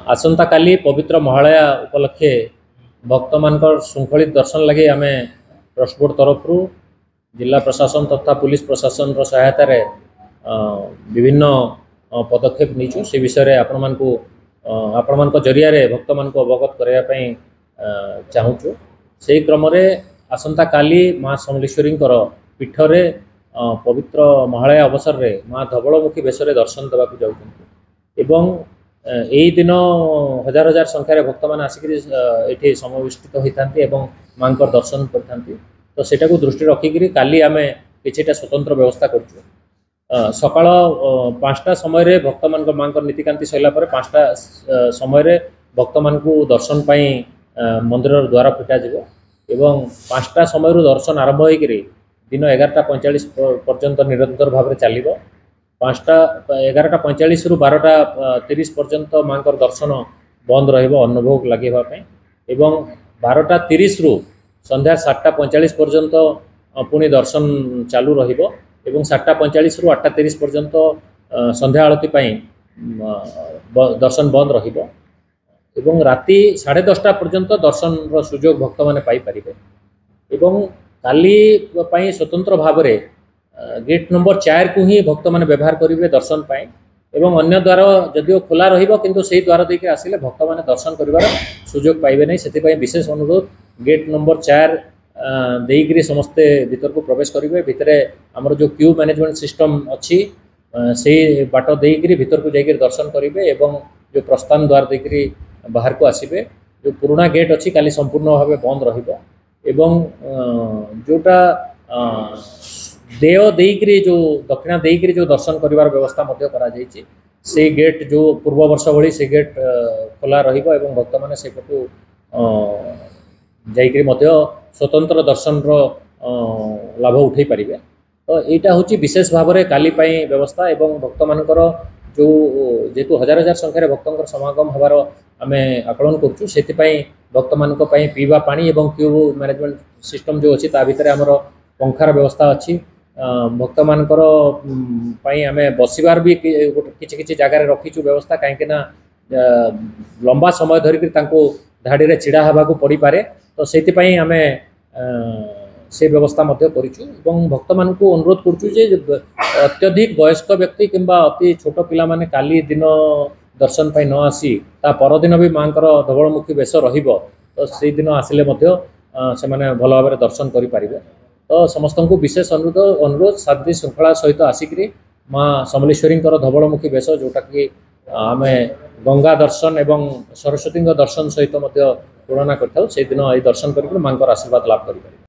आसंता काली पवित्र महालया उपलक्षे भक्त मान श्रृंखलित दर्शन लगे आम ट्रस्ट बोर्ड तरफ जिला प्रशासन तथा पुलिस प्रशासन सहायता विभिन्न पदक्षेप नीचु से विषय आपण मान जरिया भक्त मान अवगत करने चाहूँ। से क्रम आसंता काली माँ समलेश्वरी पीठरे पवित्र महालया अवसर में माँ धवलमुखी बेश दर्शन देवाक जाऊँ। यही दिन हजार हजार संख्यार भक्त मैंने आसिक समवेष्टित होता माँ दर्शन करते। तो सेटा को दृष्टि रखिक काली आम किछिटा स्वतंत्र व्यवस्था कर सकाळ 5टा समय भक्त मान माँ नीतिकांति सरला 5टा समय भक्त मान दर्शन पाई मंदिर द्वार फिटा जीव एवं 5टा समय दर्शन आरंभ होकर दिन 11:45 पर्यंत निरंतर भाव चलो। 11:45 रु 12:30 पर्यंत माँ दर्शन बंद रनुभोग लगे एवं 12:30 रु संध्या 7:45 पर्यंत पुणी दर्शन चालू रहिबो एवं 7:45 रु 8:30 पर्यंत संध्या आरती दर्शन बंद रहिबो एवं राति 10:30 पर्यंत दर्शन सुजोग भक्त मैंने पाई परिबे। एवं काली पाई स्वतंत्र भाव में गेट नंबर 4 को ही भक्त मैंने व्यवहार करेंगे दर्शन पाई एवं अन्य द्वार जदिव खोला रहिबो से द्वार देके आसिले भक्त मैंने दर्शन करिवार सुजोग पाइबे नहीं। से विशेष अनुरोध गेट नंबर 4 देइकरी समस्ते भीतर को प्रवेश करेंगे। भितर आमर जो क्यू मैनेजमेंट सिस्टम अच्छी से बाट देइकरी भीतर को जाकर दर्शन करेंगे एवं जो प्रस्थान द्वार देइकरी बाहर को आसबे। जो पुराना गेट अच्छी काली संपूर्ण भाव बंद रहिबो एवं जोटा देय देइकरी जो दक्षिणा देइकरी जो दर्शन करिवार व्यवस्था मध्य करा जायछि से गेट जो पूर्व वर्ष भली से गेट खोला रहिबो एवं भक्त माने से पटु जाइकरी मध्य स्वतंत्र दर्शन लाभ उठै परिबे। तो यहाँ हूँ विशेष भाव में काली पाई व्यवस्था एवं भक्त मानकर जो जेतु हजार हजार संख्यार भक्तर समागम हबार आम आकलन करूँ से भक्त मान पीवा पानी एवं क्यू मैनेजमेंट सिस्टम जो अच्छी भितर आमर पंखार व्यवस्था अच्छी भक्त मानकर आम बसबार भी किसी जगार रखीचु व्यवस्था कहीं लंबा समय धरिक धाड़ी में छिड़ा हवा पड़ पारे। तो से आम से व्यवस्था करूँ भक्त मान को अनुरोध करुँ अत्यधिक वयस्क व्यक्ति किंबा अति छोट पिला माने काली दिन दर्शन पाई न आसी ता परदिन भी माँ धवलमुखी बेश रहिबो। तो से दिन आसिले से माने भल भाव दर्शन करि परिबे। तो समस्त को विशेष अनुरोध शांति श्रृंखला सहित आसिक माँ समलेश्वरी धवलमुखी बेश जोटा कि आम गंगा दर्शन एवं सरस्वती दर्शन सहित तुलना कर दिन दर्शन कर माँ आशीर्वाद लाभ करें।